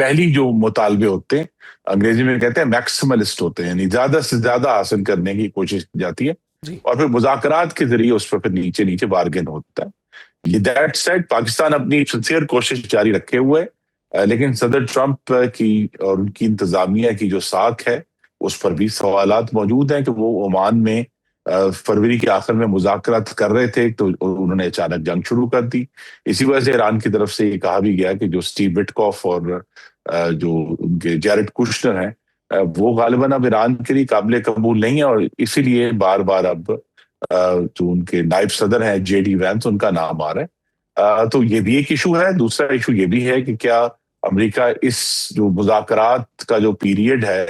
پہلی جو مطالبے ہوتے ہیں انگریزی میں کہتے ہیں میکسیملسٹ ہوتے ہیں، یعنی زیادہ سے زیادہ حاصل کرنے کی کوشش کی جاتی ہے جی اور پھر مذاکرات کے ذریعے اس پر پھر نیچے نیچے بارگین ہوتا ہے. یہ دیٹ سیڈ پاکستان اپنی سنسیئر کوشش جاری رکھے ہوئے ہے، لیکن صدر ٹرمپ کی اور ان کی انتظامیہ کی جو ساکھ ہے اس پر بھی سوالات موجود ہیں کہ وہ عمان میں فروری کے آخر میں مذاکرات کر رہے تھے تو انہوں نے اچانک جنگ شروع کر دی. اسی وجہ سے ایران کی طرف سے یہ کہا بھی گیا کہ جو اسٹیو وٹکوف اور جو ان کے جیرڈ کوشنر ہیں وہ غالباً اب ایران کے لیے قابل قبول نہیں ہے، اور اسی لیے بار بار اب جو ان کے نائب صدر ہیں جے ڈی وینس ان کا نام آ رہا ہے. تو یہ بھی ایک ایشو ہے. دوسرا ایشو یہ بھی ہے کہ کیا امریکہ اس جو مذاکرات کا جو پیریڈ ہے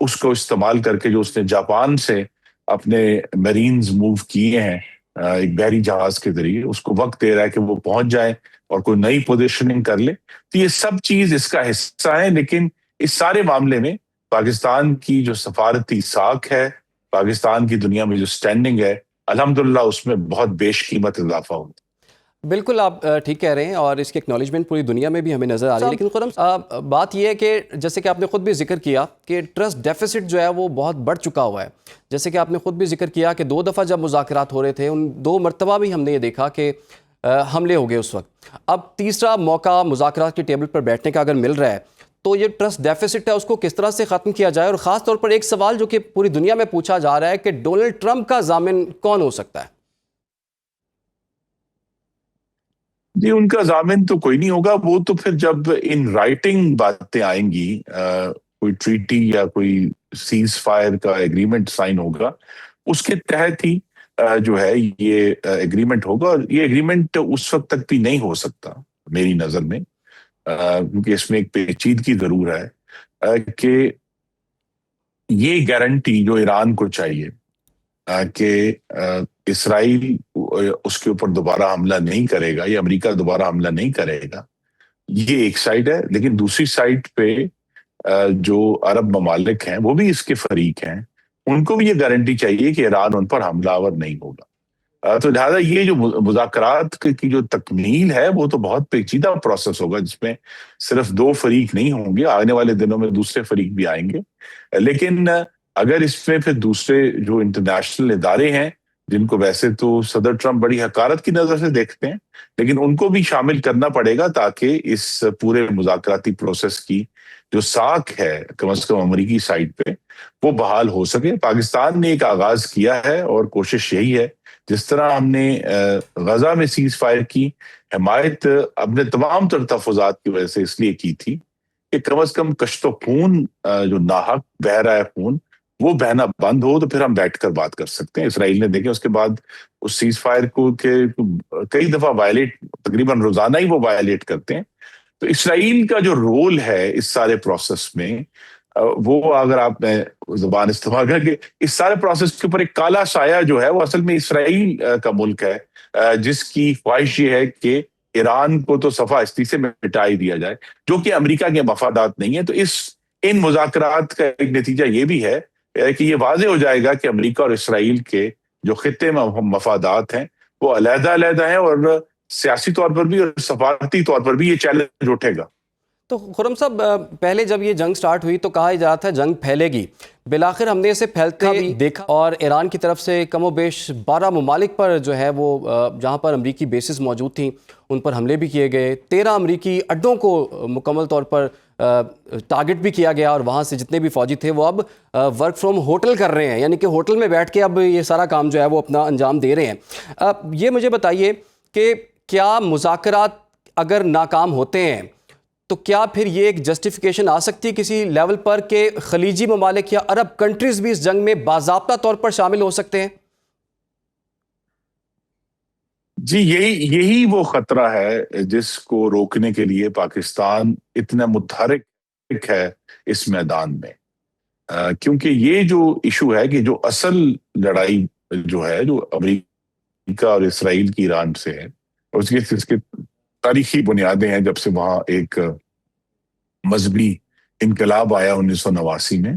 اس کو استعمال کر کے جو اس نے جاپان سے اپنے میرینز موو کیے ہیں ایک بحری جہاز کے ذریعے، اس کو وقت دے رہا ہے کہ وہ پہنچ جائیں اور کوئی نئی پوزیشننگ کر لے. تو یہ سب چیز اس کا حصہ ہے، لیکن اس سارے معاملے میں پاکستان کی جو سفارتی ساکھ ہے، پاکستان کی دنیا میں جو سٹینڈنگ ہے، الحمدللہ اس میں بہت بیش قیمت اضافہ ہوتا ہے. بالکل آپ ٹھیک کہہ رہے ہیں، اور اس کی ایکنالجمنٹ پوری دنیا میں بھی ہمیں نظر آ رہی ہے. لیکن خرم بات یہ ہے کہ جیسے کہ آپ نے خود بھی ذکر کیا کہ ٹرسٹ ڈیفیسٹ جو ہے وہ بہت بڑھ چکا ہوا ہے. جیسے کہ آپ نے خود بھی ذکر کیا کہ 2 دفعہ جب مذاکرات ہو رہے تھے ان 2 مرتبہ بھی ہم نے یہ دیکھا کہ حملے ہو گئے اس وقت. اب تیسرا موقع مذاکرات کے ٹیبل پر بیٹھنے کا اگر مل رہا ہے تو یہ ٹرسٹ ڈیفیسٹ ہے اس کو کس طرح سے ختم کیا جائے؟ اور خاص طور پر ایک سوال جو کہ پوری دنیا میں پوچھا جا رہا ہے کہ ڈونلڈ ٹرمپ کا ضامن کون ہو سکتا ہے؟ جی ان کا ضامن تو کوئی نہیں ہوگا. وہ تو پھر جب ان رائٹنگ باتیں آئیں گی، کوئی ٹریٹی یا کوئی سیز فائر کا ایگریمنٹ سائن ہوگا، اس کے تحت ہی جو ہے یہ ایگریمنٹ ہوگا. اور یہ ایگریمنٹ اس وقت تک بھی نہیں ہو سکتا میری نظر میں، کیونکہ اس میں ایک پیچیدگی ضرور ہے کہ یہ گارنٹی جو ایران کو چاہیے کہ اسرائیل اس کے اوپر دوبارہ حملہ نہیں کرے گا یا امریکہ دوبارہ حملہ نہیں کرے گا، یہ ایک سائڈ ہے. لیکن دوسری سائڈ پہ جو عرب ممالک ہیں وہ بھی اس کے فریق ہیں، ان کو بھی یہ گارنٹی چاہیے کہ ایران ان پر حملہ آور نہیں ہوگا. تو لہٰذا یہ جو مذاکرات کی جو تکمیل ہے وہ تو بہت پیچیدہ پروسیس ہوگا، جس میں صرف 2 فریق نہیں ہوں گے، آنے والے دنوں میں دوسرے فریق بھی آئیں گے. لیکن اگر اس میں پھر دوسرے جو انٹرنیشنل ادارے ہیں جن کو ویسے تو صدر ٹرمپ بڑی حقارت کی نظر سے دیکھتے ہیں، لیکن ان کو بھی شامل کرنا پڑے گا تاکہ اس پورے مذاکراتی پروسیس کی جو ساکھ ہے کم از کم امریکی سائڈ پہ وہ بحال ہو سکے. پاکستان نے ایک آغاز کیا ہے اور کوشش یہی ہے، جس طرح ہم نے غزہ میں سیز فائر کی حمایت اپنے تمام تر تحفظات کی وجہ سے اس لیے کی تھی کہ کم از کم کشت و خون جو ناحق بہہ رہا ہے خون وہ بہنا بند ہو، تو پھر ہم بیٹھ کر بات کر سکتے ہیں. اسرائیل نے دیکھیں اس کے بعد اس سیز فائر کو کہ کئی دفعہ وائلیٹ، تقریباً روزانہ ہی وہ وائلیٹ کرتے ہیں. تو اسرائیل کا جو رول ہے اس سارے پروسیس میں، وہ اگر آپ نے زبان استعمال کر کے اس سارے پروسیس کے اوپر ایک کالا سایہ جو ہے وہ اصل میں اسرائیل کا ملک ہے، جس کی خواہش یہ ہے کہ ایران کو تو صفحہ ہستی سے مٹا ہی دیا جائے، جو کہ امریکہ کے مفادات نہیں ہیں. تو ان مذاکرات کا ایک نتیجہ یہ بھی ہے کہ یہ واضح ہو جائے گا کہ امریکہ اور اسرائیل کے جو خطے میں مفادات ہیں وہ علیحدہ علیحدہ ہیں، اور سیاسی طور پر بھی اور سفارتی طور پر بھی یہ چیلنج اٹھے گا. تو خرم صاحب پہلے جب یہ جنگ سٹارٹ ہوئی تو کہا جا رہا تھا جنگ پھیلے گی، بالآخر ہم نے اسے پھیلتے بھی دیکھا، اور ایران کی طرف سے کم و بیش 12 ممالک پر جو ہے وہ جہاں پر امریکی بیسز موجود تھیں ان پر حملے بھی کیے گئے. 13 امریکی اڈوں کو مکمل طور پر ٹارگٹ بھی کیا گیا، اور وہاں سے جتنے بھی فوجی تھے وہ اب ورک فرام ہوٹل کر رہے ہیں، یعنی کہ ہوٹل میں بیٹھ کے اب یہ سارا کام جو ہے وہ اپنا انجام دے رہے ہیں. یہ مجھے بتائیے کہ کیا مذاکرات اگر ناکام ہوتے ہیں تو کیا پھر یہ ایک جسٹیفیکیشن آ سکتی ہے کسی لیول پر کہ خلیجی ممالک یا عرب کنٹریز بھی اس جنگ میں باضابطہ طور پر شامل ہو سکتے ہیں؟ جی یہی وہ خطرہ ہے جس کو روکنے کے لیے پاکستان اتنا متحرک ہے اس میدان میں، کیونکہ یہ جو ایشو ہے کہ جو اصل لڑائی جو ہے جو امریکہ اور اسرائیل کی ایران سے ہے، اور اس کے تاریخی بنیادیں ہیں جب سے وہاں ایک مذہبی انقلاب آیا 1989 میں.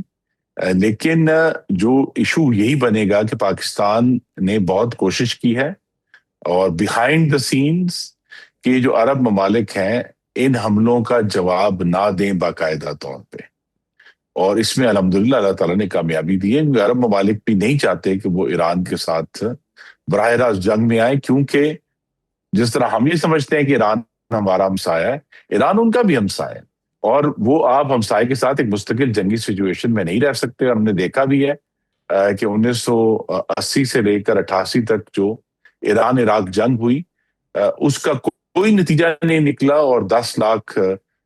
لیکن جو ایشو یہی بنے گا کہ پاکستان نے بہت کوشش کی ہے اور بیہائنڈ دا سینز کہ جو عرب ممالک ہیں ان حملوں کا جواب نہ دیں باقاعدہ طور پہ. اور اس میں الحمدللہ اللہ تعالیٰ نے کامیابی دی ہے, کیونکہ عرب ممالک بھی نہیں چاہتے کہ وہ ایران کے ساتھ براہ راست جنگ میں آئے, کیونکہ جس طرح ہم یہ سمجھتے ہیں کہ ایران ہمارا ہمسایہ ہے, ایران ان کا بھی ہمسایہ ہے, اور وہ آپ ہمسائے کے ساتھ ایک مستقل جنگی سچویشن میں نہیں رہ سکتے. اور ہم نے دیکھا بھی ہے کہ 1980 سے لے کر 88 تک جو ایران عراق جنگ ہوئی, اس کا کوئی نتیجہ نہیں نکلا, اور 10 لاکھ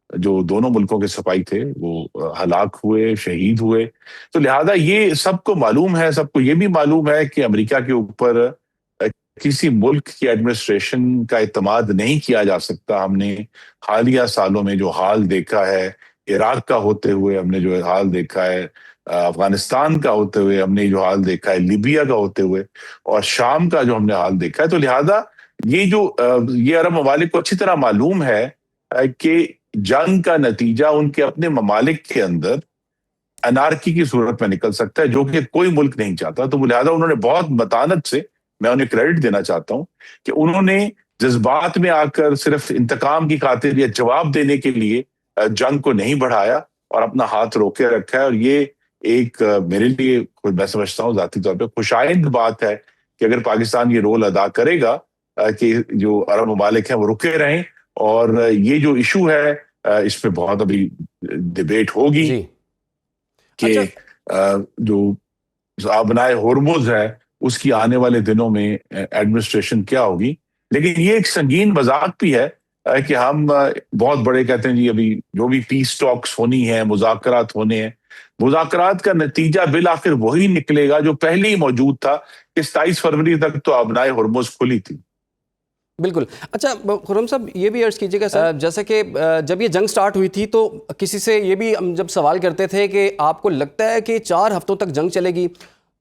جو دونوں ملکوں کے سپاہی تھے وہ ہلاک ہوئے, شہید ہوئے. تو لہذا یہ سب کو معلوم ہے, سب کو یہ بھی معلوم ہے کہ امریکہ کے اوپر کسی ملک کی ایڈمنسٹریشن کا اعتماد نہیں کیا جا سکتا. ہم نے حالیہ سالوں میں جو حال دیکھا ہے عراق کا ہوتے ہوئے, ہم نے جو حال دیکھا ہے افغانستان کا ہوتے ہوئے, ہم نے جو حال دیکھا ہے لیبیا کا ہوتے ہوئے, اور شام کا جو ہم نے حال دیکھا ہے, تو لہذا یہ عرب ممالک کو اچھی طرح معلوم ہے کہ جنگ کا نتیجہ ان کے اپنے ممالک کے اندر انارکی کی صورت میں نکل سکتا ہے, جو کہ کوئی ملک نہیں چاہتا. تو لہذا انہوں نے بہت متانت سے, میں انہیں کریڈٹ دینا چاہتا ہوں کہ انہوں نے جذبات میں آ کر صرف انتقام کی خاطر یا جواب دینے کے لیے جنگ کو نہیں بڑھایا اور اپنا ہاتھ روکے رکھا ہے. اور یہ ایک میرے لیے میں سمجھتا ہوں ذاتی طور پہ خوشائند بات ہے کہ اگر پاکستان یہ رول ادا کرے گا کہ جو عرب ممالک ہیں وہ رکے رہیں, اور یہ جو ایشو ہے اس پہ بہت ابھی ڈیبیٹ ہوگی جی. کہ جو آبنائے ہرمز ہے اس کی آنے والے دنوں میں ایڈمنسٹریشن کیا ہوگی. لیکن یہ ایک سنگین مذاق بھی ہے کہ ہم بہت بڑے کہتے ہیں جی ابھی جو بھی پیس ٹاکس ہونی ہے, مذاکرات ہونے ہیں, مذاکرات کا نتیجہ بالآخر وہی نکلے گا جو پہلے ہی موجود تھا کہ 27 فروری تک تو آبنائے ہرمز کھلی تھی. بالکل. اچھا خرم صاحب یہ بھی عرض کیجیے گا جیسا کہ جب یہ جنگ سٹارٹ ہوئی تھی تو کسی سے یہ بھی ہم جب سوال کرتے تھے کہ آپ کو لگتا ہے کہ 4 ہفتوں تک جنگ چلے گی,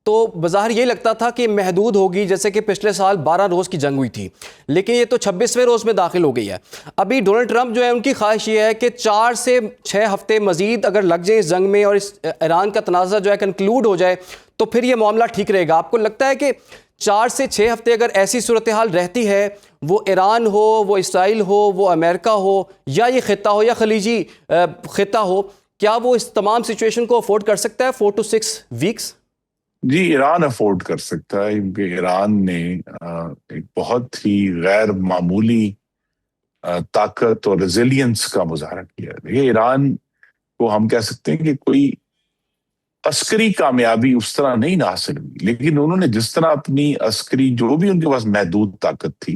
تو بظاہر یہ لگتا تھا کہ محدود ہوگی, جیسے کہ پچھلے سال 12 روز کی جنگ ہوئی تھی, لیکن یہ تو 26ویں روز میں داخل ہو گئی ہے. ابھی ڈونلڈ ٹرمپ جو ہے ان کی خواہش یہ ہے کہ 4 سے 6 ہفتے مزید اگر لگ جائیں اس جنگ میں اور اس ایران کا تنازع جو ہے کنکلوڈ ہو جائے تو پھر یہ معاملہ ٹھیک رہے گا. آپ کو لگتا ہے کہ 4 سے 6 ہفتے اگر ایسی صورتحال رہتی ہے, وہ ایران ہو, وہ اسرائیل ہو, وہ امریکہ ہو, یا یہ خطہ ہو یا خلیجی خطہ ہو, کیا وہ اس تمام سچویشن کو افورڈ کر سکتا ہے 4 to 6 ویکس؟ جی ایران افورڈ کر سکتا ہے, کیونکہ ایران نے ایک بہت ہی غیر معمولی طاقت اور ریزیلینس کا مظاہرہ کیا ہے. یہ ایران کو ہم کہہ سکتے ہیں کہ کوئی عسکری کامیابی اس طرح نہیں حاصل ہوئی, لیکن انہوں نے جس طرح اپنی عسکری جو بھی ان کے پاس محدود طاقت تھی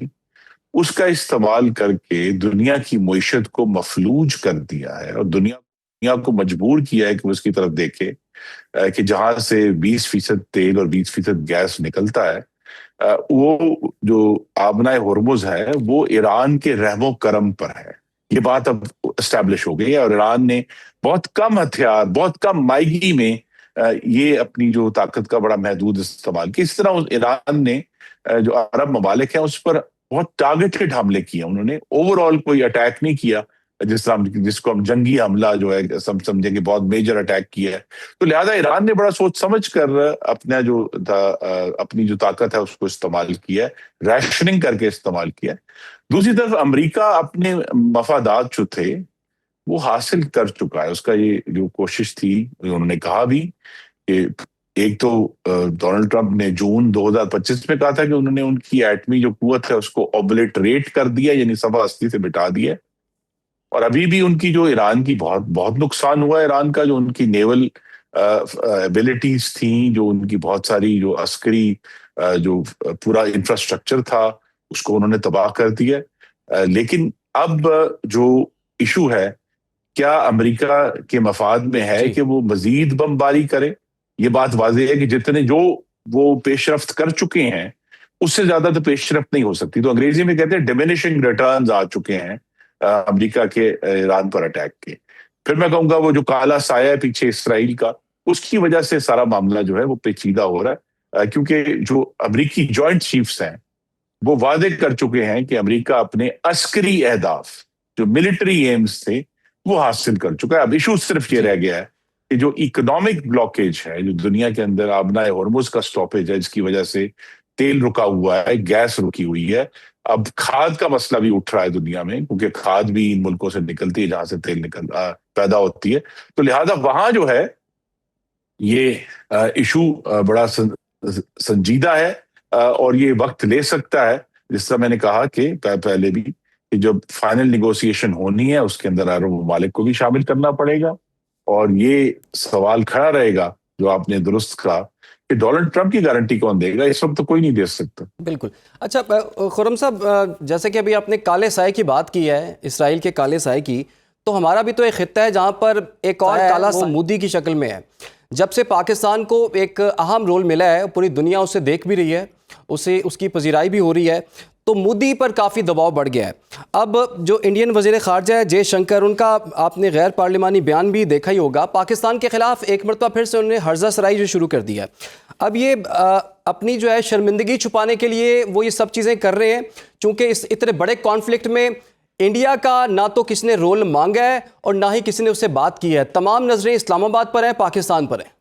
اس کا استعمال کر کے دنیا کی معیشت کو مفلوج کر دیا ہے, اور دنیا کو مجبور کیا ہے کہ وہ اس کی طرف دیکھے کہ جہاں سے 20% تیل اور 20% گیس نکلتا ہے, وہ جو آبنائے ہرمز ہے وہ ایران کے رحم و کرم پر ہے. یہ بات اب اسٹیبلش ہو گئی ہے, اور ایران نے بہت کم ہتھیار, بہت کم مائیگی میں یہ اپنی جو طاقت کا بڑا محدود استعمال کیا. اس طرح ایران نے جو عرب ممالک ہیں اس پر بہت ٹارگیٹڈ حملے کیے. انہوں نے اوور آل کوئی اٹیک نہیں کیا جس کو ہم جنگی حملہ جو ہے سمجھیں کہ بہت میجر اٹیک کیا ہے. تو لہذا ایران نے بڑا سوچ سمجھ کر اپنی جو طاقت ہے اس کو استعمال کیا ہے, ریشننگ کر کے استعمال کیا ہے. دوسری طرف امریکہ اپنے مفادات جو تھے وہ حاصل کر چکا ہے. اس کا یہ جو کوشش تھی, انہوں نے کہا بھی کہ ایک تو ڈونلڈ ٹرمپ نے جون 2025 میں کہا تھا کہ انہوں نے ان کی ایٹمی جو قوت ہے اس کو اوبلیٹریٹ کر دیا, یعنی صفحہ ہستی سے مٹا دیا. اور ابھی بھی ان کی جو ایران کی بہت نقصان ہوا ہے, ایران کا جو ان کی نیول ایبلٹیز تھیں, جو ان کی بہت ساری جو عسکری جو پورا انفراسٹرکچر تھا اس کو انہوں نے تباہ کر دیا. لیکن اب جو ایشو ہے, کیا امریکہ کے مفاد میں ہے کہ وہ مزید بمباری کرے؟ یہ بات واضح ہے کہ جتنے جو وہ پیش رفت کر چکے ہیں اس سے زیادہ تو پیش رفت نہیں ہو سکتی. تو انگریزی میں کہتے ہیں ڈیمینشنگ ریٹرنز آ چکے ہیں امریکہ کے ایران پر اٹیک کے. پھر میں کہوں گا وہ جو کالا سایہ ہے پیچھے اسرائیل کا, اس کی وجہ سے سارا معاملہ جو ہے وہ پیچیدہ ہو رہا ہے, کیونکہ جو امریکی جوائنٹ چیفز ہیں وہ وعدے کر چکے ہیں کہ امریکہ اپنے عسکری اہداف جو ملٹری ایمز تھے وہ حاصل کر چکا ہے. اب ایشو صرف یہ رہ گیا ہے کہ جو اکنامک بلاکیج ہے جو دنیا کے اندر آبنائے ہرمز کا سٹاپیج ہے, جس کی وجہ سے تیل رکا ہوا ہے, گیس رکی ہوئی ہے, اب کھاد کا مسئلہ بھی اٹھ رہا ہے دنیا میں, کیونکہ کھاد بھی ان ملکوں سے نکلتی ہے جہاں سے تیل پیدا ہوتی ہے. تو لہذا وہاں جو ہے یہ ایشو بڑا سنجیدہ ہے, اور یہ وقت لے سکتا ہے. جس طرح میں نے کہا کہ پہلے بھی کہ جب فائنل نیگوسیشن ہونی ہے اس کے اندر عرب ممالک کو بھی شامل کرنا پڑے گا, اور یہ سوال کھڑا رہے گا جو آپ نے درست کہا کہ ڈونلڈ ٹرمپ کی گارنٹی کون دے گا, اس وقت تو کوئی نہیں دے سکتا. بالکل. اچھا خرم صاحب, جیسے کہ ابھی آپ نے کالے سائے کی بات کی ہے, اسرائیل کے کالے سائے کی, تو ہمارا بھی تو ایک خطہ ہے جہاں پر ایک اور کالا سا مودی کی شکل میں ہے. جب سے پاکستان کو ایک اہم رول ملا ہے, پوری دنیا اسے دیکھ بھی رہی ہے, اس کی پذیرائی بھی ہو رہی ہے, تو مودی پر کافی دباؤ بڑھ گیا ہے. اب جو انڈین وزیر خارجہ ہے جے شنکر, ان کا آپ نے غیر پارلیمانی بیان بھی دیکھا ہی ہوگا, پاکستان کے خلاف ایک مرتبہ پھر سے انہوں نے ہرزہ سرائی جو شروع کر دیا ہے. اب یہ اپنی جو ہے شرمندگی چھپانے کے لیے وہ یہ سب چیزیں کر رہے ہیں, چونکہ اس اتنے بڑے کانفلکٹ میں انڈیا کا نہ تو کسی نے رول مانگا ہے اور نہ ہی کسی نے اس سے بات کی ہے. تمام نظریں اسلام آباد پر ہیں, پاکستان پر ہیں.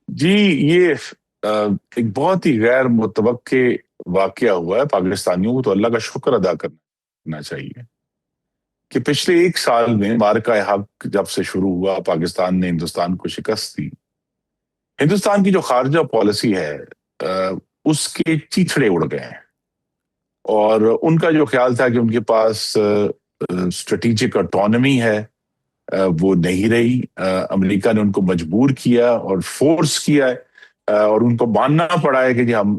جی, یہ ایک بہت ہی غیر متوقع واقعہ ہوا ہے. پاکستانیوں کو تو اللہ کا شکر ادا کرنا چاہیے کہ پچھلے ایک سال میں معرکہ حق جب سے شروع ہوا, پاکستان نے ہندوستان کو شکست دی. ہندوستان کی جو خارجہ پالیسی ہے اس کے چیتھڑے اڑ گئے ہیں, اور ان کا جو خیال تھا کہ ان کے پاس اسٹریٹجک آٹونمی ہے وہ نہیں رہی. امریکہ نے ان کو مجبور کیا اور فورس کیا ہے, اور ان کو ماننا پڑا ہے کہ جی ہم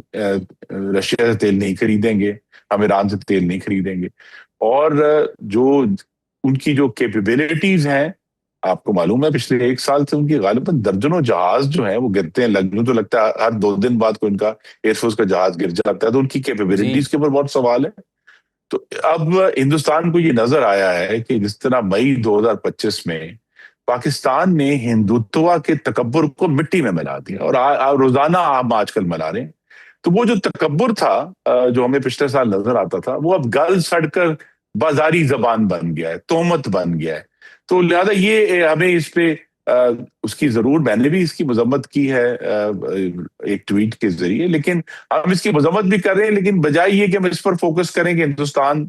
رشیا سے تیل نہیں خریدیں گے, ہم ایران سے تیل نہیں خریدیں گے. اور جو ان کی جو کیپیبلٹیز ہیں, آپ کو معلوم ہے پچھلے ایک سال سے ان کی غالباً درجنوں جہاز جو ہیں وہ گرتے ہیں. لگنے تو لگتا ہے ہر 2 دن بعد کوئی ان کا ایئر فورس کا جہاز گر جاتا ہے, تو ان کی کیپیبلٹیز کے اوپر بہت سوال ہے. تو اب ہندوستان کو یہ نظر آیا ہے کہ جس طرح مئی 2025 میں پاکستان نے ہندوتوا کے تکبر کو مٹی میں ملا دیا, اور روزانہ آپ آج کل ملا رہے ہیں, تو وہ جو تکبر تھا جو ہمیں پچھلے سال نظر آتا تھا وہ اب گل سڑ کر بازاری زبان بن گیا ہے, تہمت بن گیا ہے. تو لہذا یہ ہمیں اس پہ اس کی ضرور, میں نے بھی اس کی مذمت کی ہے ایک ٹویٹ کے ذریعے, لیکن ہم اس کی مذمت بھی کر رہے ہیں, لیکن بجائے یہ کہ ہم اس پر فوکس کریں کہ ہندوستان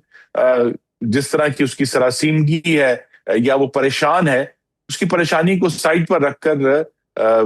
جس طرح کی اس کی سراسیمگی ہے یا وہ پریشان ہے, اس کی پریشانی کو سائڈ پر رکھ کر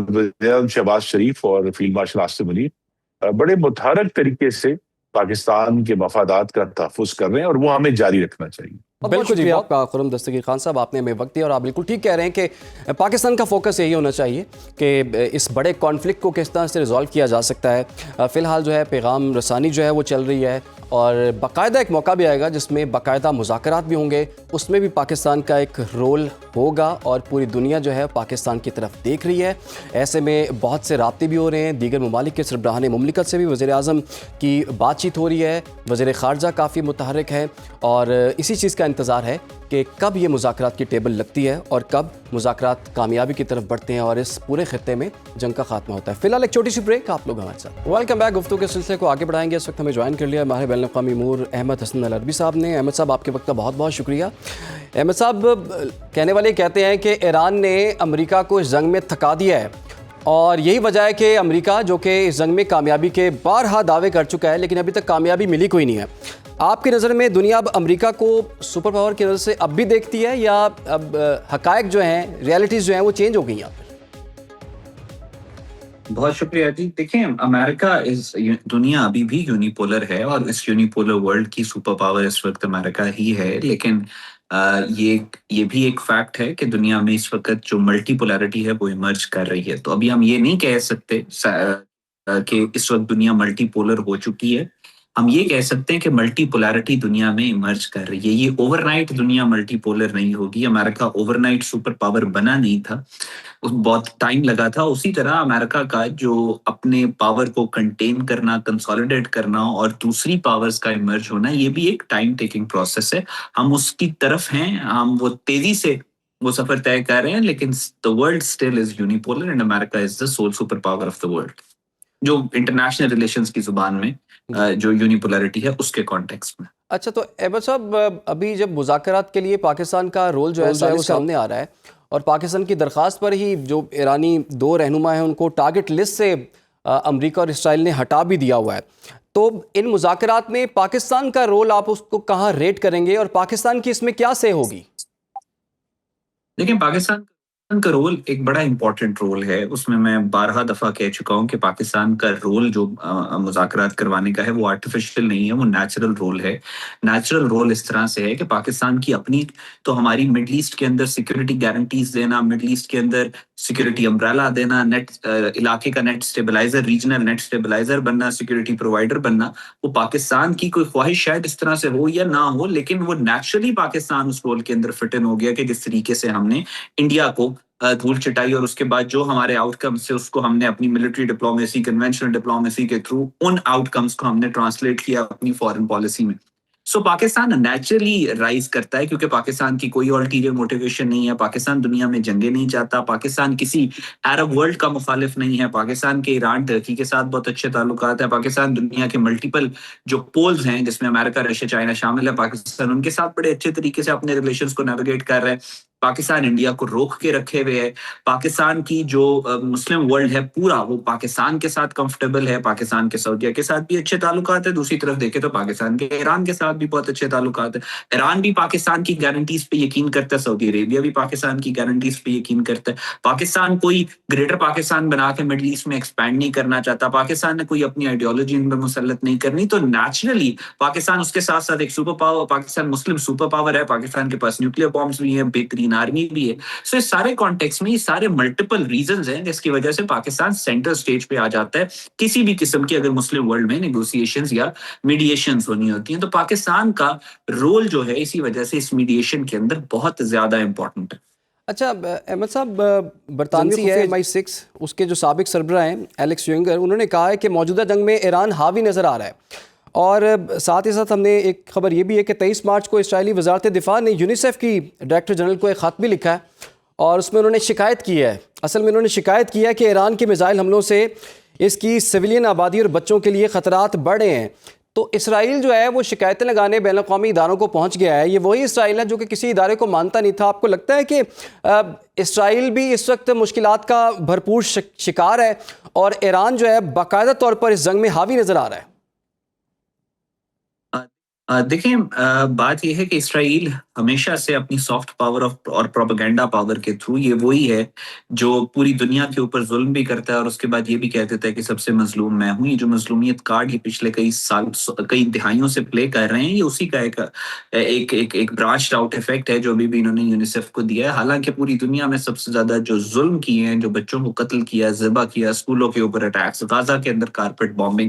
وزیر شہباز شریف اور فیلڈ مارشل عاصم منیر بڑے متحرک طریقے سے پاکستان کے مفادات کا تحفظ کر رہے ہیں, اور وہ ہمیں جاری رکھنا چاہیے. بالکل جی, آپ کا خرم دستگیر خان صاحب, آپ نے ہمیں وقت دیا, اور آپ بالکل ٹھیک کہہ رہے ہیں کہ پاکستان کا فوکس یہی ہونا چاہیے کہ اس بڑے کانفلکٹ کو کس طرح سے ریزالو کیا جا سکتا ہے. فی الحال جو ہے پیغام رسانی جو ہے وہ چل رہی ہے, اور باقاعدہ ایک موقع بھی آئے گا جس میں باقاعدہ مذاکرات بھی ہوں گے, اس میں بھی پاکستان کا ایک رول ہوگا, اور پوری دنیا جو ہے پاکستان کی طرف دیکھ رہی ہے. ایسے میں بہت سے رابطے بھی ہو رہے ہیں, دیگر ممالک کے سربراہان مملکت سے بھی وزیر اعظم کی بات چیت ہو رہی ہے, وزیر خارجہ کافی متحرک ہے, اور اسی چیز کا انتظار ہے کہ کب یہ مذاکرات کی ٹیبل لگتی ہے اور کب مذاکرات کامیابی کی طرف بڑھتے ہیں اور اس پورے خطے میں جنگ کا خاتمہ ہوتا ہے. فی الحال ایک چھوٹی سی بریک, آپ لوگ ہمارے ساتھ. Welcome back. گفتگو کے سلسلے کو آگے بڑھائیں گے. اس وقت ہمیں جوائن کر لیا ماہر بین الاقوامی امور احمد حسن العربی صاحب نے. احمد صاحب, آپ کے وقت کا بہت بہت شکریہ. احمد صاحب, کہنے والے کہتے ہیں کہ ایران نے امریکہ کو اس جنگ میں تھکا دیا ہے, اور یہی وجہ ہے کہ امریکہ جو کہ اس جنگ میں کامیابی کے بارہا دعوے کر چکا ہے لیکن ابھی تک کامیابی ملی کوئی نہیں ہے. آپ کی نظر میں دنیا اب امریکہ کو سپر پاور کی نظر سے اب بھی دیکھتی ہے, یا اب حقائق جو ہیں, ریالٹیز جو ہیں وہ چینج ہو گئی ہیں؟ بہت شکریہ جی. دیکھیں, امریکہ دنیا ابھی بھی یونیپولر ہے, اور اس یونیپولر ورلڈ کی سپر پاور اس وقت امریکہ ہی ہے. لیکن یہ بھی ایک فیکٹ ہے کہ دنیا میں اس وقت جو ملٹی پولیرٹی ہے وہ ایمرج کر رہی ہے. تو ابھی ہم یہ نہیں کہہ سکتے کہ اس وقت دنیا ملٹی پولر ہو چکی ہے. ہم یہ کہہ سکتے ہیں کہ ملٹی پولیرٹی دنیا میں ایمرج کر رہی ہے. یہ اوور نائٹ دنیا ملٹی پولر نہیں ہوگی. امریکہ اوور نائٹ سپر پاور بنا نہیں تھا, بہت ٹائم لگا تھا. اسی طرح امریکہ کا جو اپنے پاور کو کنٹین کرنا, کنسولیڈیٹ کرنا اور دوسری پاورز کا ایمرج ہونا, یہ بھی ایک ٹائم ٹیکنگ پروسیس ہے. ہم اس کی طرف ہیں, ہم وہ تیزی سے وہ سفر طے کر رہے ہیں, لیکن the world still is unipolar and America is the sole super power of the world. جو انٹرنیشنل ریلیشنز کی زبان میں جو یونیپولرٹی ہے اس کے کانٹیکسٹ میں. اچھا, تو احمد صاحب, ابھی جب مذاکرات کے لیے پاکستان کا رول جو ہے وہ سامنے آ رہا ہے, اور پاکستان کی درخواست پر ہی جو ایرانی 2 رہنما ہیں ان کو ٹارگٹ لسٹ سے امریکہ اور اسرائیل نے ہٹا بھی دیا ہوا ہے. تو ان مذاکرات میں پاکستان کا رول آپ اس کو کہاں ریٹ کریں گے اور پاکستان کی اس میں کیا سے ہوگی؟ دیکھیں، پاکستان کا رول ایک بڑا امپورٹنٹ رول ہے. اس میں بارہا دفعہ کہہ چکا ہوں کہ پاکستان کا رول جو مذاکرات کروانے کا ہے وہ آرٹیفیشل نہیں ہے، وہ نیچرل رول ہے. نیچرل رول اس طرح سے ہے کہ پاکستان کی اپنی تو ہماری مڈل ایسٹ کے اندر سیکورٹی گارنٹیز دینا، مڈل ایسٹ کے اندر سیکورٹی امبریلا دینا، نیٹ علاقے کا net stabiliser, regional net stabiliser بننا، سیکورٹی پرووائڈر بننا، وہ پاکستان کی کوئی خواہش شاید اس طرح سے ہو یا نہ ہو، لیکن وہ نیچرلی پاکستان اس رول کے اندر فٹ ان ہو گیا کہ جس طریقے سے ہم نے انڈیا کو دھول چٹائی اور اس کے بعد جو ہمارے آؤٹ کمز سے اس کو ہم نے اپنی ملٹری ڈپلومیسی، کنونشنل ڈپلومیسی کے تھرو ان آؤٹ کمز کو ہم نے ٹرانسلیٹ کیا اپنی فارن پالیسی میں. سو پاکستان نیچرلی رائز کرتا ہے کیونکہ پاکستان کی کوئی الٹیریئر موٹیویشن نہیں ہے. پاکستان دنیا میں جنگیں نہیں چاہتا. پاکستان کسی عرب ورلڈ کا مخالف نہیں ہے. پاکستان کے ایران ترکی کے ساتھ بہت اچھے تعلقات ہیں. پاکستان دنیا کے ملٹیپل جو پولز ہیں جس میں امریکہ، رشیا، چائنا شامل ہے، پاکستان ان کے ساتھ بڑے اچھے طریقے سے اپنے ریلیشنز کو نیویگیٹ کر رہا ہے. پاکستان انڈیا کو روک کے رکھے ہوئے ہے. پاکستان کی جو مسلم ورلڈ ہے پورا وہ پاکستان کے ساتھ کمفرٹیبل ہے. پاکستان کے سعودیہ کے ساتھ بھی اچھے تعلقات ہیں. دوسری طرف دیکھیں تو پاکستان کے ایران کے ساتھ بھی بہت اچھے تعلقات ہیں. ایران بھی پاکستان کی گارنٹیز پہ یقین کرتا ہے. سعودی عربیہ بھی پاکستان کی گارنٹیز پہ یقین کرتا ہے. پاکستان کوئی گریٹر پاکستان بنا کے مڈل ایسٹ میں ایکسپینڈ نہیں کرنا چاہتا. پاکستان نے کوئی اپنی آئیڈیالوجی ان پہ مسلط نہیں کرنی. تو نیچرلی پاکستان اس کے ساتھ ساتھ ایک سپر پاور، پاکستان مسلم سپر پاور ہے. پاکستان کے پاس نیوکلیر بامبس بھی ہیں، بہترین آرمی بھی ہے. سو اس سارے کانٹیکس میں یہ سارے ملٹیپل ریزنز ہیں جس کی وجہ سے پاکستان سینٹر سٹیج پہ آ جاتا ہے کسی بھی قسم کی اگر مسلم ورلڈ میں نیگوسیشنز یا میڈیشنز ہونی ہوتی ہیں. تو پاکستان کا رول جو ہے اسی وجہ سے اس میڈیشن کے اندر بہت زیادہ امپورٹنٹ ہے. اچھا احمد صاحب، برطانوی خفیہ MI6 اس کے جو سابق سربراہ ہیں ایلیکس ینگر، انہوں نے کہا ہے کہ موجودہ جنگ میں ایران حاوی نظر آ رہا ہے. اور ساتھ ہی ساتھ ہم نے ایک خبر یہ بھی ہے کہ 23 مارچ کو اسرائیلی وزارت دفاع نے یونیسیف کی ڈائریکٹر جنرل کو ایک خط بھی لکھا ہے اور اس میں انہوں نے شکایت کی ہے. اصل میں انہوں نے شکایت کی ہے کہ ایران کے میزائل حملوں سے اس کی سویلین آبادی اور بچوں کے لیے خطرات بڑھ رہے ہیں. تو اسرائیل جو ہے وہ شکایتیں لگانے بین الاقوامی اداروں کو پہنچ گیا ہے. یہ وہی اسرائیل ہے جو کہ کسی ادارے کو مانتا نہیں تھا. آپ کو لگتا ہے کہ اسرائیل بھی اس وقت مشکلات کا بھرپور شکار ہے اور ایران جو ہے باقاعدہ طور پر اس جنگ میں حاوی نظر آ رہا ہے؟ دیکھیں، بات یہ ہے کہ اسرائیل ہمیشہ سے اپنی سافٹ پاور اور پروپیگنڈا پاور کے تھرو یہ وہی ہے جو پوری دنیا کے اوپر ظلم بھی کرتا ہے اور اس کے بعد یہ بھی کہہ دیتا ہے کہ سب سے مظلوم میں ہوں. یہ جو مظلومیت کارڈ یہ پچھلے کئی دہائیوں سے پلے کر رہے ہیں، یہ اسی کا ایک برانچ آؤٹ افیکٹ ہے جو بھی انہوں نے یونیسیف کو دیا ہے. حالانکہ پوری دنیا میں سب سے زیادہ جو ظلم کیے ہیں، جو بچوں کو قتل کیا، ذبح کیا، اسکولوں کے اوپر اٹیکس، غازہ کے اندر کارپیٹ بامبنگ،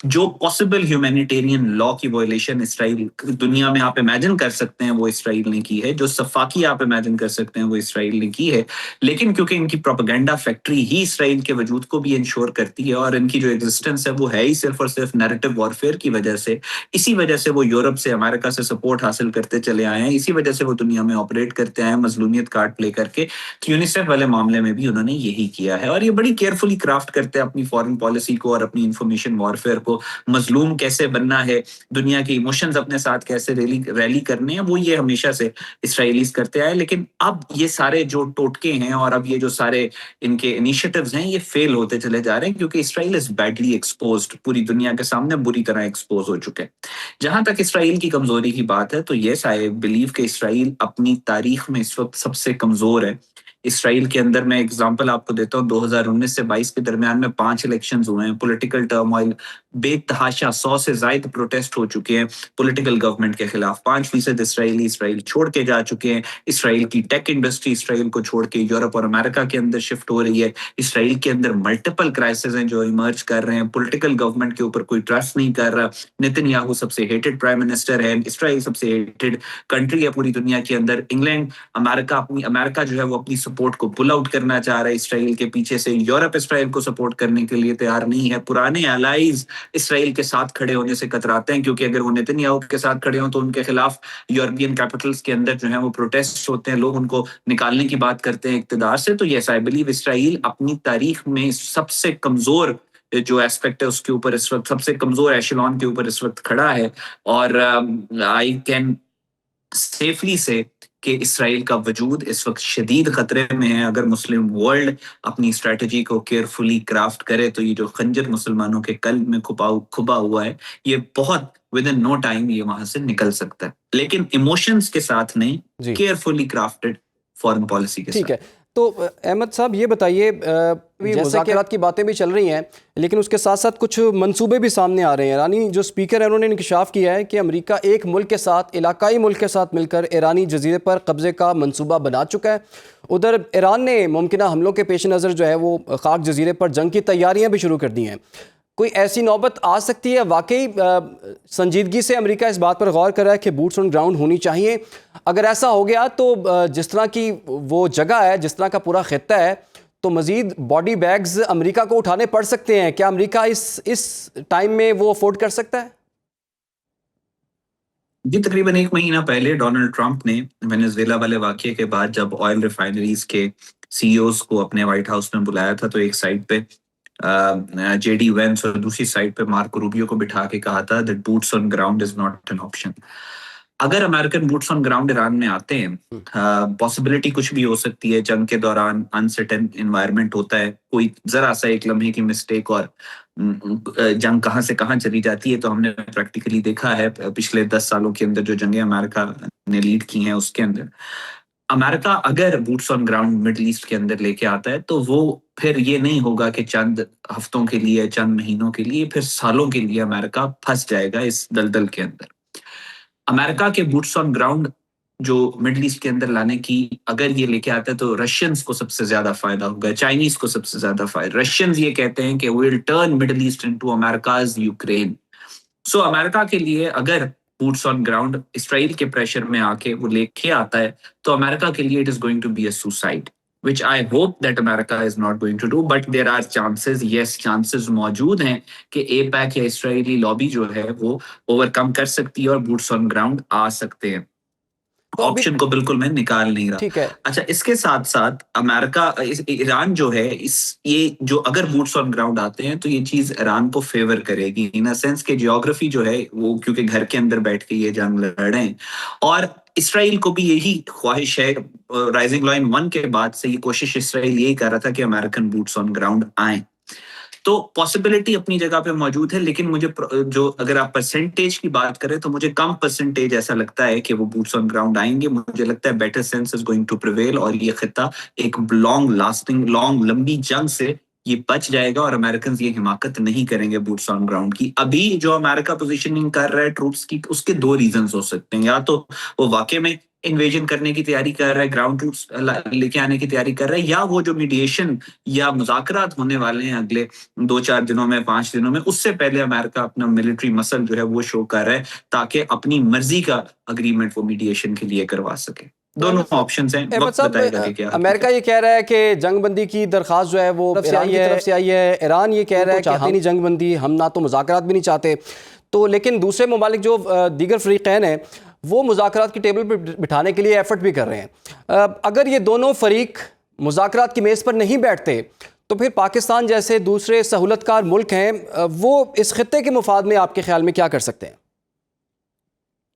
جو پاسبل ہیومینیٹیرین لا کی وائلیشن اسرائیل دنیا میں آپ امیجن کر سکتے ہیں وہ اسرائیل نے کی ہے. جو صفاقی آپ امیجن کر سکتے ہیں وہ اسرائیل نے کی ہے. لیکن کیونکہ ان کی پروپیگنڈا فیکٹری ہی اسرائیل کے وجود کو بھی انشور کرتی ہے اور ان کی جو ایگزسٹنس ہے وہ ہے ہی صرف اور صرف نیریٹو وارفیئر کی وجہ سے. اسی وجہ سے وہ یورپ سے، امریکہ سے سپورٹ حاصل کرتے چلے آئے ہیں. اسی وجہ سے وہ دنیا میں آپریٹ کرتے آئے ہیں مظلومیت کارڈ پلے کر کے. یونیسیف والے معاملے میں بھی انہوں نے یہی کیا ہے اور یہ بڑی کیئرفلی کرافٹ کرتے ہیں اپنی فارن پالیسی کو اور اپنی انفارمیشن وارفیئر کو. مظلوم کیسے بننا ہے، دنیا کے ایموشنز اپنے ساتھ کیسے ریلی کرنے ہیں، وہ یہ ہمیشہ سے اسرائیلیز کرتے آئے. لیکن اب یہ سارے جو ٹوٹکے ہیں اور اب یہ جو سارے ان کے انیشیٹیوز ہیں یہ فیل ہوتے چلے جا رہے ہیں کیونکہ اسرائیل از بیڈلی ایکسپوزڈ، پوری دنیا کے سامنے بری طرح ایکسپوز ہو چکے. جہاں تک اسرائیل کی کمزوری کی بات ہے تو یس آئی بلیو کہ اسرائیل اپنی تاریخ میں اس وقت سب سے کمزور ہے. اسرائیل کے اندر میں ایگزامپل آپ کو دیتا ہوں، 2019 سے 22 کے درمیان میں 5 الیکشنز ہوئے ہیں. پولیٹیکل ٹرموائل بے تحاشا، 100 سے زائد پروٹیسٹ ہو چکے ہیں پولیٹیکل گورنمنٹ کے خلاف. 5% اسرائیل چھوڑ کے جا چکے ہیں. اسرائیل کی ٹیک انڈسٹری اسرائیل کو چھوڑ کے یورپ اور امریکہ کے اندر شفٹ ہو رہی ہے. اسرائیل کے اندر ملٹیپل کرائسز ہیں جو ایمرج کر رہے ہیں. پولیٹیکل گورنمنٹ کے اوپر کوئی ٹرسٹ نہیں کر رہا. نیتن یاہو سب سے ہیٹڈ پرائم منسٹر ہے. اسرائیل سب سے ہیٹڈ کنٹری ہے پوری دنیا کے اندر. انگلینڈ، امریکہ جو ہے وہ اپنی سپورٹ کو پل آؤٹ کرنا چاہ رہا ہے اسرائیل کے پیچھے سے. یورپ اسرائیل کو سپورٹ کرنے کے لیے تیار نہیں ہے. پرانے الائز اسرائیل کے ساتھ کھڑے ہونے سے کتراتے ہیں کیونکہ اگر وہ نیتن یاہو کے ساتھ کھڑے ہوں تو ان کے خلاف یورپین کیپٹلز کے اندر جو ہے وہ پروٹیسٹ ہوتے ہیں، لوگ ان کو نکالنے کی بات کرتے ہیں اقتدار سے. تو یس آئی بلیو اسرائیل اپنی تاریخ میں سب سے کمزور جو ایسپیکٹ ہے اس کے اوپر اس وقت، سب سے کمزور ایشلون کے اوپر اس وقت کھڑا ہے. اور آئی کین سیفلی سے کہ اسرائیل کا وجود اس وقت شدید خطرے میں ہے. اگر مسلم ورلڈ اپنی اسٹریٹجی کو کیئرفلی کرافٹ کرے تو یہ جو خنجر مسلمانوں کے قلب میں کھپا ہوا ہے یہ بہت ود ان نو ٹائم یہ وہاں سے نکل سکتا ہے, لیکن ایموشنز کے ساتھ نہیں, جی کیئرفلی کرافٹڈ فارن پالیسی کے ساتھ. ٹھیک ہے. تو احمد صاحب یہ بتائیے, مذاکرات کی باتیں بھی چل رہی ہیں لیکن اس کے ساتھ ساتھ کچھ منصوبے بھی سامنے آ رہے ہیں. ایرانی جو اسپیکر ہیں انہوں نے انکشاف کیا ہے کہ امریکہ ایک ملک کے ساتھ, علاقائی ملک کے ساتھ مل کر ایرانی جزیرے پر قبضے کا منصوبہ بنا چکا ہے. ادھر ایران نے ممکنہ حملوں کے پیش نظر جو ہے وہ خاک جزیرے پر جنگ کی تیاریاں بھی شروع کر دی ہیں. کوئی ایسی نوبت آ سکتی ہے؟ واقعی سنجیدگی سے امریکہ اس بات پر غور کر رہا ہے کہ بوٹس آن گراؤنڈ ہونی چاہیے؟ اگر ایسا ہو گیا تو جس طرح کی وہ جگہ ہے, جس طرح کا پورا خطہ ہے, تو مزید باڈی بیگز امریکہ کو اٹھانے پڑ سکتے ہیں. کیا امریکہ اس ٹائم میں وہ افورڈ کر سکتا ہے؟ جی, تقریباً 1 مہینہ پہلے ڈونلڈ ٹرمپ نے وینزویلا والے واقعے کے بعد جب آئل ریفائنریز کے سی اوز کو اپنے وائٹ ہاؤس میں بلایا تھا تو ایک سائڈ پہ جے ڈی وینس اور دوسری سائڈ پہ مارک روبیو کو بٹھا کے کہا تھا that boots on ground is not an option. اگر American boots on ground Iran میں آتے ہیں, پاسبلٹی کچھ بھی ہو سکتی ہے. جنگ کے دوران انسرٹن انوائرمنٹ ہوتا ہے, کوئی ذرا سا ایک لمحے کی مسٹیک اور جنگ کہاں سے کہاں چلی جاتی ہے. تو ہم نے پریکٹیکلی دیکھا ہے پچھلے 10 سالوں کے اندر جو جنگیں امریکہ نے لیڈ کی ہیں اس کے اندر امریکہ اگر boots on ground middle east کے اندر لے کے آتا ہے تو وہ پھر یہ نہیں ہوگا کہ چند ہفتوں کے لیے, چند مہینوں کے لیے, پھر سالوں کے لیے امریکہ پھنس جائے گا اس دلدل کے اندر. امریکہ کے بوٹس آن گراؤنڈ جو مڈل ایسٹ کے اندر لانے کی اگر یہ لے کے آتا ہے تو رشینز کو سب سے زیادہ فائدہ ہوگا, چائنیز کو سب سے زیادہ فائدہ. رشینز یہ کہتے ہیں کہ we'll turn Middle East into America's Ukraine. سو امریکہ کے لیے اگر بوٹس آن گراؤنڈ اسرائیل کے پریشر میں آ کے وہ لے کے آتا ہے تو امریکہ کے لیے it is going to be a suicide, which I hope that America is not going to do, but there are chances, yes chances موجود ہیں کہ اے پیک یا اسرائیلی لابی جو ہے وہ اوور کم کر سکتی ہے اور بوٹس آن گراؤنڈ آ سکتے ہیں. آپشن کو بالکل میں نکال نہیں رہا. ٹھیک ہے. اچھا, اس کے ساتھ ساتھ امریکہ ایران جو ہے یہ جو اگر بوٹس آن گراؤنڈ آتے ہیں تو یہ چیز ایران کو فیور کرے گی ان سینس کہ جیوگرافی جو ہے وہ کیونکہ گھر کے اندر بیٹھ کے یہ جنگ لڑیں, اور اسرائیل کو بھی یہی خواہش ہے. رائزنگ لائن 1 کے بعد سے یہ کوشش اسرائیل یہی کر رہا تھا کہ امریکن بوٹس آن گراؤنڈ آئیں. تو پاسبلٹی اپنی جگہ پہ موجود ہے, لیکن مجھے جو اگر آپ پرسنٹیج کی بات کریں تو مجھے کم پرسنٹیج ایسا لگتا ہے کہ وہ بوٹس آن گراؤنڈ آئیں گے. مجھے لگتا ہے better sense is going to prevail اور یہ خطہ ایک لمبی جنگ سے یہ بچ جائے گا اور امریکنز یہ حماقت نہیں کریں گے بوٹس آن گراؤنڈ کی. ابھی جو امریکہ پوزیشننگ کر رہا ہے ٹروپس کی اس کے 2 ریزنز ہو سکتے ہیں. یا تو وہ واقع میں انویژن کرنے کی تیاری کر رہا ہے, گراؤنڈ ٹروپس لے کے آنے کی تیاری کر رہا ہے, یا وہ جو میڈیشن یا مذاکرات ہونے والے ہیں اگلے 2-4 دنوں میں 5 دنوں میں اس سے پہلے امریکہ اپنا ملٹری مسل جو ہے وہ شو کر رہا ہے تاکہ اپنی مرضی کا اگریمنٹ وہ میڈیشن کے لیے کروا سکے. دونوں آپشنز ہیں. وقت بتائے گا کہ کیا. امریکہ یہ کہہ رہا ہے کہ جنگ بندی کی درخواست جو ہے وہ ایران کی طرف سے آئی ہے. ایران یہ کہہ رہا ہے کہ چاہتے نہیں جنگ بندی, ہم نہ تو مذاکرات بھی نہیں چاہتے. تو لیکن دوسرے ممالک جو دیگر فریقین ہیں وہ مذاکرات کی ٹیبل پہ بٹھانے کے لیے ایفرٹ بھی کر رہے ہیں. اگر یہ دونوں فریق مذاکرات کی میز پر نہیں بیٹھتے تو پھر پاکستان جیسے دوسرے سہولت کار ملک ہیں وہ اس خطے کے مفاد میں آپ کے خیال میں کیا کر سکتے ہیں؟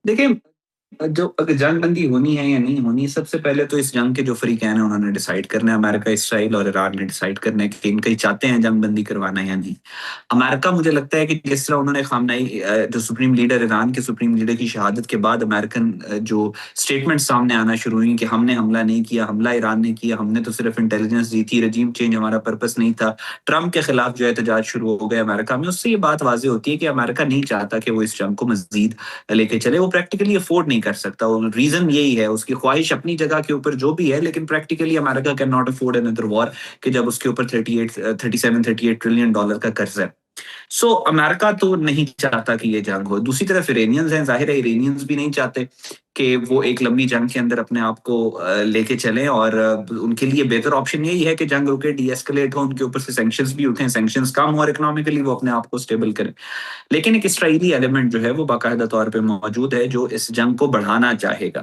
دیکھیں, جو اگر جنگ بندی ہونی ہے یا نہیں ہونی, سب سے پہلے تو اس جنگ کے جو فریقین ہیں انہوں نے ڈیسائیڈ کرنا ہے. امریکہ, اسرائیل اور ایران نے ڈیسائیڈ کرنا ہے کہ ان کئی چاہتے ہیں جنگ بندی کروانا یا نہیں. امریکہ مجھے لگتا ہے کہ جس طرح انہوں نے خامنہئی جو سپریم لیڈر, ایران کے سپریم لیڈر کی شہادت کے بعد امریکن جو اسٹیٹمنٹ سامنے آنا شروع ہوئی کہ ہم نے حملہ نہیں کیا, حملہ ایران نے کیا, ہم نے تو صرف انٹیلیجنس دی تھی, رجیم چینج ہمارا پرپس نہیں تھا, ٹرمپ کے خلاف جو احتجاج شروع ہو گئے امریکہ میں, اس سے یہ بات واضح ہوتی ہے کہ امریکہ نہیں چاہتا کہ وہ اس جنگ کو مزید لے کے چلے. وہ پریکٹیکلی افورڈ نہیں کر سکتا. ریزن یہی ہے, اس کی خواہش اپنی جگہ کے اوپر جو بھی ہے, لیکن practically America can not afford another war کہ جب اس کے اوپر 37-38 ٹریلین ڈالر کا قرض ہے. سو امریکہ تو نہیں چاہتا کہ یہ جنگ ہو. دوسری طرف ایرانیز ہیں, ظاہر ہے ایرانیز بھی نہیں چاہتے کہ وہ ایک لمبی جنگ کے اندر اپنے آپ کو لے کے چلیں, اور ان کے لیے بہتر آپشن یہی ہے کہ جنگ رکے, ڈی ایسکلیٹ ہو, ان کے اوپر سے سینکشنز بھی اٹھیں, سینکشنز کم ہو اور اکنامکلی وہ اپنے آپ کو اسٹیبل کریں. لیکن ایک اسرائیلی ایلیمنٹ جو ہے وہ باقاعدہ طور پہ موجود ہے جو اس جنگ کو بڑھانا چاہے گا.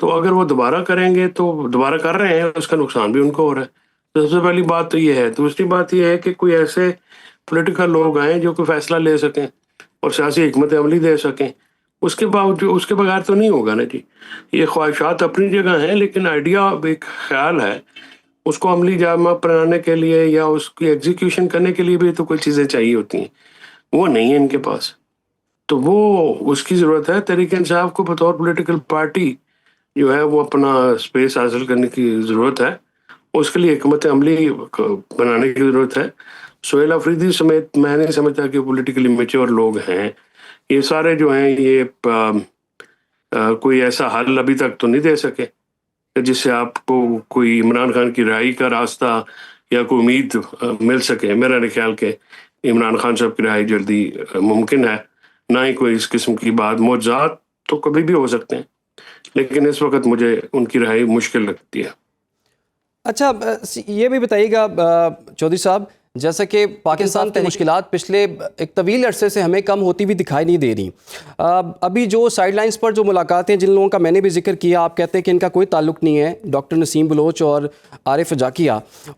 تو اگر وہ دوبارہ کریں گے تو دوبارہ کر رہے ہیں، اس کا نقصان بھی ان کو ہو رہا ہے. سب سے پہلی بات تو یہ ہے. دوسری بات یہ ہے کہ کوئی ایسے پولیٹیکل لوگ آئیں جو کوئی فیصلہ لے سکیں اور سیاسی حکمت عملی دے سکیں. اس کے باوجود اس کے بغیر تو نہیں ہوگا نا جی. یہ خواہشات اپنی جگہ ہیں، لیکن آئیڈیا ایک خیال ہے، اس کو عملی جامہ بنانے کے لیے یا اس کی ایگزیکیوشن کرنے کے لیے بھی تو کوئی چیزیں چاہیے ہوتی ہیں، وہ نہیں ہے ان کے پاس. تو وہ اس کی ضرورت ہے. تحریک انصاف کو بطور پولیٹیکل پارٹی جو ہے وہ اپنا اسپیس حاصل کرنے کی ضرورت ہے. اس کے لیے حکمت عملی بنانے کی ضرورت ہے. سہیل آفریدی سمیت میں نہیں سمجھتا کہ پولیٹیکلی میچور لوگ ہیں. یہ سارے جو ہیں یہ کوئی ایسا حل ابھی تک تو نہیں دے سکے جس سے آپ کو کوئی عمران خان کی رہائی کا راستہ یا کوئی امید مل سکے. میرا نہیں خیال کہ عمران خان صاحب کی رہائی جلدی ممکن ہے، نہ ہی کوئی اس قسم کی بات. معجزات تو کبھی بھی ہو سکتے ہیں، لیکن اس وقت مجھے ان کی رہائی مشکل لگتی ہے. اچھا یہ بھی بتائیے گا چودھری صاحب، جیسا کہ پاکستان کی مشکلات پچھلے ایک طویل عرصے سے ہمیں کم ہوتی بھی دکھائی نہیں دے رہی. ابھی جو سائیڈ لائنز پر جو ملاقاتیں جن لوگوں کا میں نے بھی ذکر کیا، آپ کہتے ہیں کہ ان کا کوئی تعلق نہیں ہے، ڈاکٹر نسیم بلوچ اور عارف جاکیہ.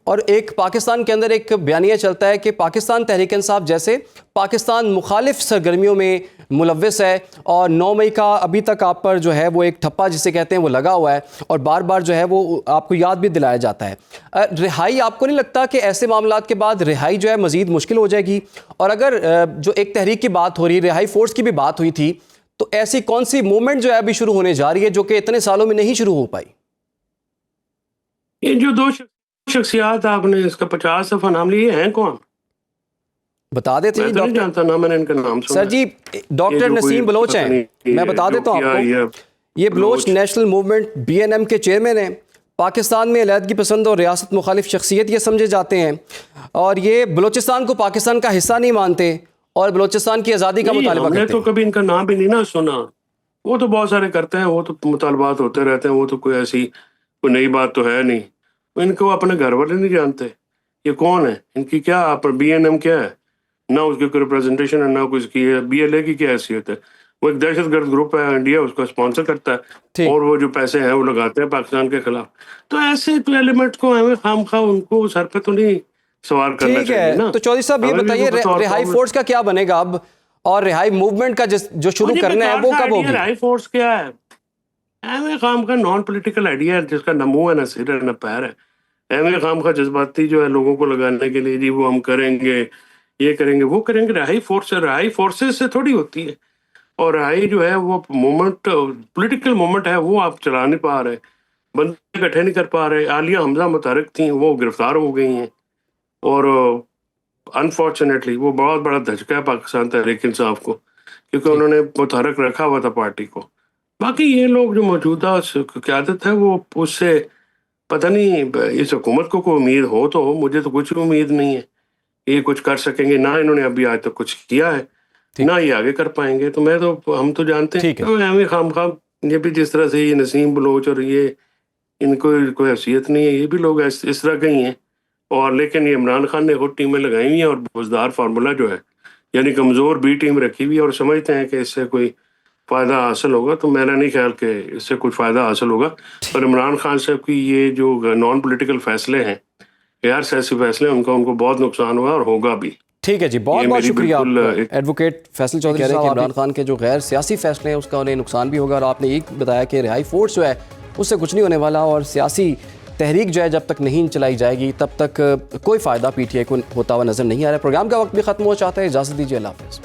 اور ایک پاکستان کے اندر ایک بیانیہ چلتا ہے کہ پاکستان تحریک انصاف جیسے پاکستان مخالف سرگرمیوں میں ملوث ہے، اور 9 مئی کا ابھی تک آپ پر جو ہے وہ ایک ٹھپا جسے کہتے ہیں وہ لگا ہوا ہے، اور بار بار جو ہے وہ آپ کو یاد بھی دلایا جاتا ہے. رہائی آپ کو نہیں لگتا کہ ایسے معاملات کے بعد رہائی جو ہے مزید مشکل ہو جائے گی؟ اور اگر جو ایک تحریک کی بات ہو رہی، رہائی فورس کی بھی بات ہوئی تھی، تو ایسی کون سی موومنٹ جو ہے ابھی شروع ہونے جا رہی ہے جو کہ اتنے سالوں میں نہیں شروع ہو پائی؟ یہ جو 2 شخصیات آپ نے اس کا 50 دفعہ نام لیے ہیں کون؟ بتا دیتے میں تو نہیں جانتا نا، میں نے ان کا نام سنا. سر جی ڈاکٹر نسیم بلوچ ہیں، میں بتا دیتا ہوں آپ کو. یہ بلوچ نیشنل موومنٹ BNM کے چیئرمین ہیں. پاکستان میں علیحدگی پسند اور ریاست مخالف شخصیت یہ سمجھے جاتے ہیں، اور یہ بلوچستان کو پاکستان کا حصہ نہیں مانتے اور بلوچستان کی آزادی کا مطالبہ کرتے ہیں. میں تو کبھی ان کا نام بھی نہیں نا سنا. وہ تو بہت سارے کرتے ہیں، وہ تو مطالبات ہوتے رہتے ہیں، وہ تو کوئی ایسی کوئی نئی بات تو ہے نہیں. ان کو اپنے گھر والے نہیں جانتے یہ کون ہے، ان کی کیا BNM کیا ہے، نہ اس کی کوئی ریپرزنٹیشن ہے، نہ کوئی اس کی BLA کی کیا حیثیت ہے. وہ ایک دہشت گرد گروپ ہے، انڈیا اس کو اسپانسر کرتا ہے، اور وہ جو پیسے ہیں وہ لگاتے ہیں پاکستان کے خلاف. تو ایسے تو ایلیمنٹ کو ہمیں خام خواہ ان کو سر پہ تو نہیں سوار کرنا چاہیے نا. تو چودھری صاحب یہ بتائیے رہائی فورس کا کیا بنے گا اب، اور رہائی موومنٹ کا جو شروع کرنا ہے وہ کب ہوگی؟ رہائی فورس کیا ہے؟ ایم خام کا نان پولیٹیکل آئیڈیا ہے جس کا نہ منہ ہے نہ سر ہے نہ پیر ہے. ایم خام کا جذباتی جو ہے لوگوں کو لگانے کے لیے، جی وہ ہم کریں گے، یہ کریں گے، وہ کریں گے. رہائی فورس رہائی فورسز سے تھوڑی ہوتی ہے. اور رہائی جو ہے وہ موومنٹ پولیٹیکل موومنٹ ہے، وہ آپ چلا نہیں پا رہے، بندے اکٹھے نہیں کر پا رہے. عالیہ حمزہ متحرک تھیں، وہ گرفتار ہو گئی ہیں، اور انفارچونیٹلی وہ بہت بڑا دھچکا ہے پاکستان تحریک انصاف کو، کیونکہ انہوں نے متحرک رکھا ہوا تھا پارٹی کو. باقی یہ لوگ جو موجودہ قیادت ہے وہ اس سے پتہ نہیں، اس حکومت کو کوئی امید ہو تو ہو، مجھے تو کچھ امید نہیں ہے یہ کچھ کر سکیں گے. نہ انہوں نے ابھی آج تک کچھ کیا ہے، نہ یہ آگے کر پائیں گے. تو ہم تو جانتے ہیں ہمیں خام خام یہ بھی جس طرح سے یہ نسیم بلوچ اور یہ ان کو کوئی حیثیت نہیں ہے، یہ بھی لوگ اس طرح کے ہی ہیں. اور لیکن یہ عمران خان نے خود ٹیمیں لگائی ہوئی ہیں، اور بزدار فارمولہ جو ہے یعنی کمزور B ٹیم رکھی ہوئی ہے، اور سمجھتے ہیں کہ اس سے کوئی فائدہ حاصل ہوگا. تو میرا نہیں خیال کہ اس سے کوئی فائدہ حاصل ہوگا. اور عمران خان صاحب کی یہ جو نان پولیٹیکل فیصلے ہیں، غیر سیاسی فیصلے، ان کا ان کو بہت نقصان ہوا اور ہوگا بھی. ٹھیک ہے جی، بہت بہت شکریہ ایڈوکیٹ فیصل چودھری. کہہ رہے ہیں کہ عمران خان کے جو غیر سیاسی فیصلے ہیں اس کا انہیں نقصان بھی ہوگا، اور آپ نے یہ بتایا کہ رہائی فورس جو ہے اس سے کچھ نہیں ہونے والا، اور سیاسی تحریک جو ہے جب تک نہیں چلائی جائے گی تب تک کوئی فائدہ PTI کو ہوتا ہوا نظر نہیں آ رہا ہے. پروگرام کا وقت بھی ختم ہو چاہتا ہے، اجازت دیجیے، اللہ حافظ.